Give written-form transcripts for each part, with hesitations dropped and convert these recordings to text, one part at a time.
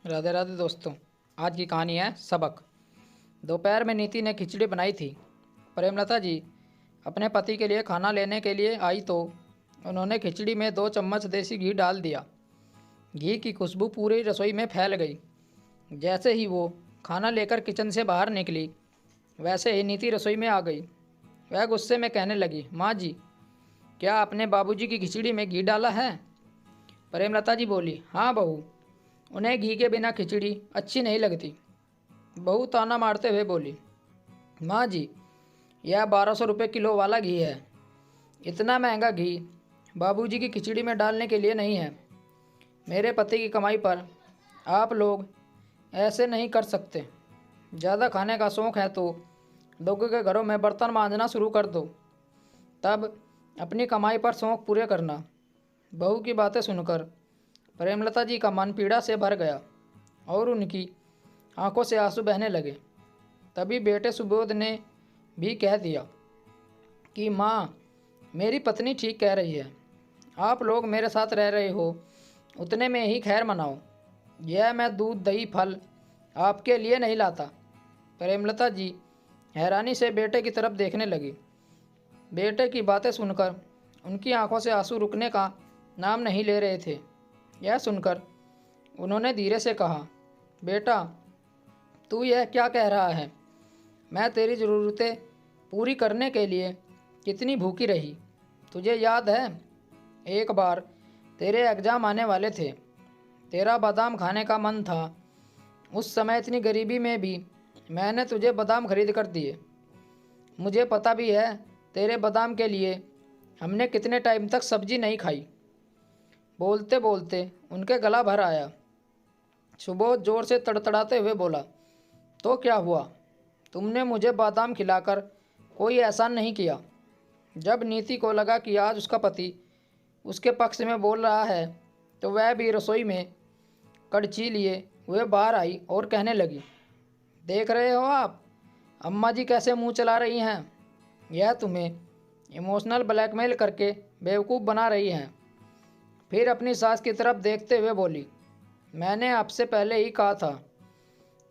राधे राधे दोस्तों। आज की कहानी है सबक। दोपहर में नीति ने खिचड़ी बनाई थी। प्रेमलता जी अपने पति के लिए खाना लेने के लिए आई तो उन्होंने खिचड़ी में 2 चम्मच देसी घी डाल दिया। घी की खुशबू पूरी रसोई में फैल गई। जैसे ही वो खाना लेकर किचन से बाहर निकली, वैसे ही नीति रसोई में आ गई। वह गुस्से में कहने लगी, माँ जी, क्या आपने बाबूजी की खिचड़ी में घी डाला है? प्रेमलता जी बोली, हाँ बहू, उन्हें घी के बिना खिचड़ी अच्छी नहीं लगती। बहू ताना मारते हुए बोली, माँ जी, यह 1200 रुपये किलो वाला घी है। इतना महंगा घी बाबूजी की खिचड़ी में डालने के लिए नहीं है। मेरे पति की कमाई पर आप लोग ऐसे नहीं कर सकते। ज़्यादा खाने का शौक़ है तो लोगों के घरों में बर्तन मांजना शुरू कर दो, तब अपनी कमाई पर शौक़ पूरे करना। बहू की बातें सुनकर प्रेमलता जी का मन पीड़ा से भर गया और उनकी आंखों से आंसू बहने लगे। तभी बेटे सुबोध ने भी कह दिया कि माँ, मेरी पत्नी ठीक कह रही है। आप लोग मेरे साथ रह रहे हो, उतने में ही खैर मनाओ। यह मैं दूध दही फल आपके लिए नहीं लाता। प्रेमलता जी हैरानी से बेटे की तरफ देखने लगी। बेटे की बातें सुनकर उनकी आंखों से आंसू रुकने का नाम नहीं ले रहे थे। यह सुनकर उन्होंने धीरे से कहा, बेटा, तू यह क्या कह रहा है? मैं तेरी ज़रूरतें पूरी करने के लिए कितनी भूखी रही। तुझे याद है, एक बार तेरे एग्ज़ाम आने वाले थे, तेरा बादाम खाने का मन था। उस समय इतनी गरीबी में भी मैंने तुझे बादाम खरीद कर दिए। मुझे पता भी है तेरे बादाम के लिए हमने कितने टाइम तक सब्जी नहीं खाई। बोलते बोलते उनके गला भर आया। सुबोध जोर से तड़तड़ाते हुए बोला, तो क्या हुआ? तुमने मुझे बादाम खिलाकर कोई एहसान नहीं किया। जब नीति को लगा कि आज उसका पति उसके पक्ष में बोल रहा है, तो वह भी रसोई में कड़छी लिए हुए बाहर आई और कहने लगी, देख रहे हो आप, अम्मा जी कैसे मुंह चला रही हैं। यह तुम्हें इमोशनल ब्लैकमेल करके बेवकूफ़ बना रही हैं। फिर अपनी सास की तरफ देखते हुए बोली, मैंने आपसे पहले ही कहा था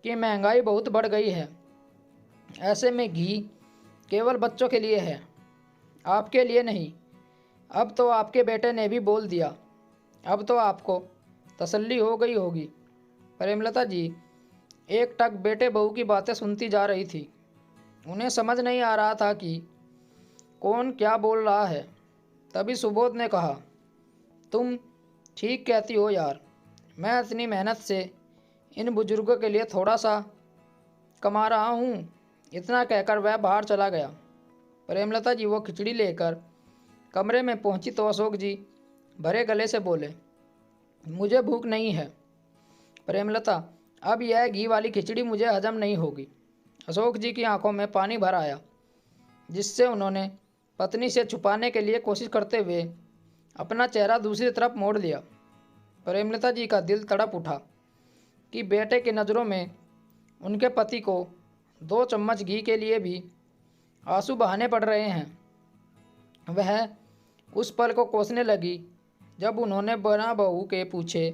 कि महंगाई बहुत बढ़ गई है। ऐसे में घी केवल बच्चों के लिए है, आपके लिए नहीं। अब तो आपके बेटे ने भी बोल दिया। अब तो आपको तसल्ली हो गई होगी। प्रेमलता जी एक टक बेटे बहू की बातें सुनती जा रही थी। उन्हें समझ नहीं आ रहा था कि कौन क्या बोल रहा है। तभी सुबोध ने कहा, तुम ठीक कहती हो यार, मैं इतनी मेहनत से इन बुजुर्गों के लिए थोड़ा सा कमा रहा हूँ। इतना कहकर वह बाहर चला गया। प्रेमलता जी वो खिचड़ी लेकर कमरे में पहुँची तो अशोक जी भरे गले से बोले, मुझे भूख नहीं है प्रेमलता, अब यह घी वाली खिचड़ी मुझे हजम नहीं होगी। अशोक जी की आंखों में पानी भर आया, जिससे उन्होंने पत्नी से छुपाने के लिए कोशिश करते हुए अपना चेहरा दूसरी तरफ मोड़ लिया। प्रेमलता जी का दिल तड़प उठा कि बेटे की नज़रों में उनके पति को 2 चम्मच घी के लिए भी आंसू बहाने पड़ रहे हैं। वह उस पल को कोसने लगी जब उन्होंने बिना बहू के पूछे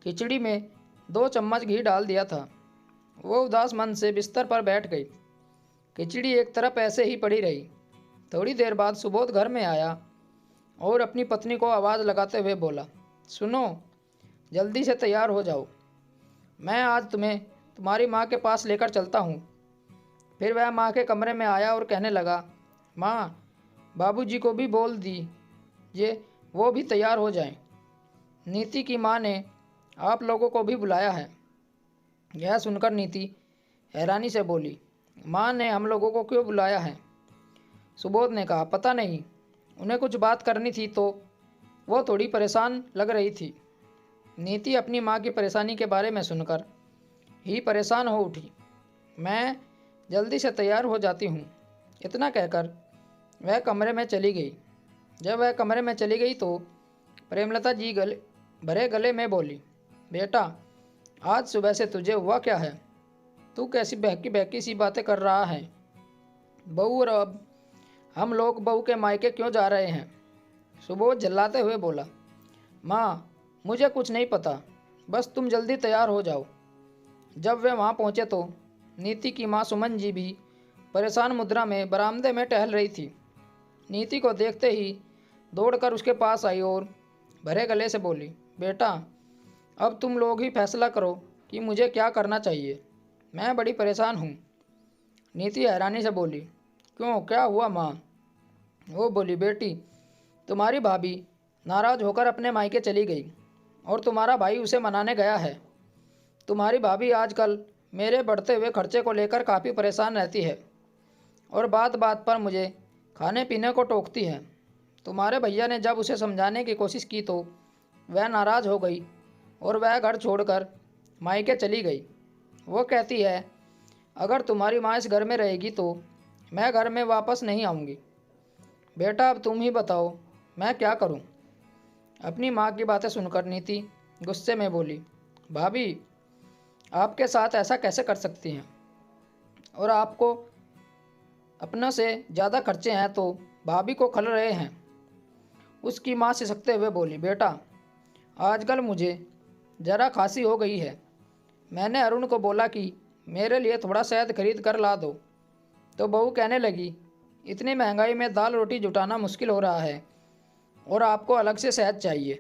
खिचड़ी में 2 चम्मच घी डाल दिया था। वो उदास मन से बिस्तर पर बैठ गई। खिचड़ी एक तरफ ऐसे ही पड़ी रही। थोड़ी देर बाद सुबोध घर में आया और अपनी पत्नी को आवाज़ लगाते हुए बोला, सुनो, जल्दी से तैयार हो जाओ, मैं आज तुम्हें तुम्हारी माँ के पास लेकर चलता हूँ। फिर वह माँ के कमरे में आया और कहने लगा, माँ, बाबूजी को भी बोल दीजिए वो भी तैयार हो जाएं। नीति की माँ ने आप लोगों को भी बुलाया है। यह सुनकर नीति हैरानी से बोली, माँ ने हम लोगों को क्यों बुलाया है? सुबोध ने कहा, पता नहीं, उन्हें कुछ बात करनी थी तो वो थोड़ी परेशान लग रही थी। नीति अपनी माँ की परेशानी के बारे में सुनकर ही परेशान हो उठी। मैं जल्दी से तैयार हो जाती हूँ। इतना कहकर वह कमरे में चली गई। जब वह कमरे में चली गई तो प्रेमलता जी भरे गले में बोली, बेटा, आज सुबह से तुझे हुआ क्या है? तू कैसी बहकी बहकी सी बातें कर रहा है? बहू, और अब हम लोग बहू के मायके क्यों जा रहे हैं? सुबोध झल्लाते हुए बोला, माँ, मुझे कुछ नहीं पता। बस तुम जल्दी तैयार हो जाओ। जब वे वहाँ पहुँचे तो नीति की माँ सुमन जी भी परेशान मुद्रा में बरामदे में टहल रही थी। नीति को देखते ही दौड़कर उसके पास आई और भरे गले से बोली, बेटा अब तुम लोग ही फैसला करो कि मुझे क्या करना चाहिए। मैं बड़ी परेशान हूँ। नीति हैरानी से बोली, क्यों, क्या हुआ माँ? वो बोली, बेटी तुम्हारी भाभी नाराज़ होकर अपने मायके चली गई और तुम्हारा भाई उसे मनाने गया है। तुम्हारी भाभी आजकल मेरे बढ़ते हुए खर्चे को लेकर काफ़ी परेशान रहती है और बात बात पर मुझे खाने पीने को टोकती है। तुम्हारे भैया ने जब उसे समझाने की कोशिश की तो वह नाराज़ हो गई और वह घर छोड़कर मायके चली गई। वो कहती है अगर तुम्हारी माँ इस घर में रहेगी तो मैं घर में वापस नहीं आऊँगी। बेटा अब तुम ही बताओ मैं क्या करूँ? अपनी माँ की बातें सुनकर नीति गुस्से में बोली, भाभी आपके साथ ऐसा कैसे कर सकती हैं? और आपको अपनों से ज़्यादा खर्चे हैं तो भाभी को खल रहे हैं। उसकी माँ सिसकते हुए बोली, बेटा आजकल मुझे ज़रा खांसी हो गई है। मैंने अरुण को बोला कि मेरे लिए थोड़ा शहद खरीद कर ला दो तो बहू कहने लगी, इतनी महंगाई में दाल रोटी जुटाना मुश्किल हो रहा है और आपको अलग से शहद चाहिए।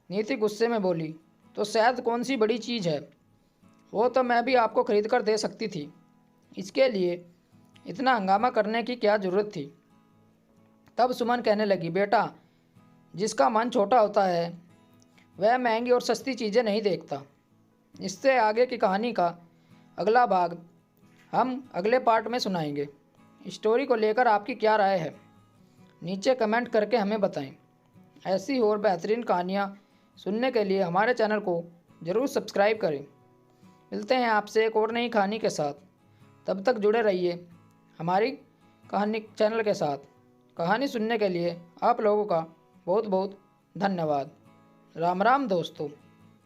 नीति गुस्से में बोली, तो शहद कौन सी बड़ी चीज़ है, वो तो मैं भी आपको खरीद कर दे सकती थी। इसके लिए इतना हंगामा करने की क्या ज़रूरत थी? तब सुमन कहने लगी, बेटा जिसका मन छोटा होता है वह महंगी और सस्ती चीज़ें नहीं देखता। इससे आगे की कहानी का अगला भाग हम अगले पार्ट में सुनाएंगे। स्टोरी को लेकर आपकी क्या राय है नीचे कमेंट करके हमें बताएं। ऐसी और बेहतरीन कहानियाँ सुनने के लिए हमारे चैनल को ज़रूर सब्सक्राइब करें। मिलते हैं आपसे एक और नई कहानी के साथ। तब तक जुड़े रहिए हमारी कहानी चैनल के साथ। कहानी सुनने के लिए आप लोगों का बहुत बहुत धन्यवाद। राम राम दोस्तों।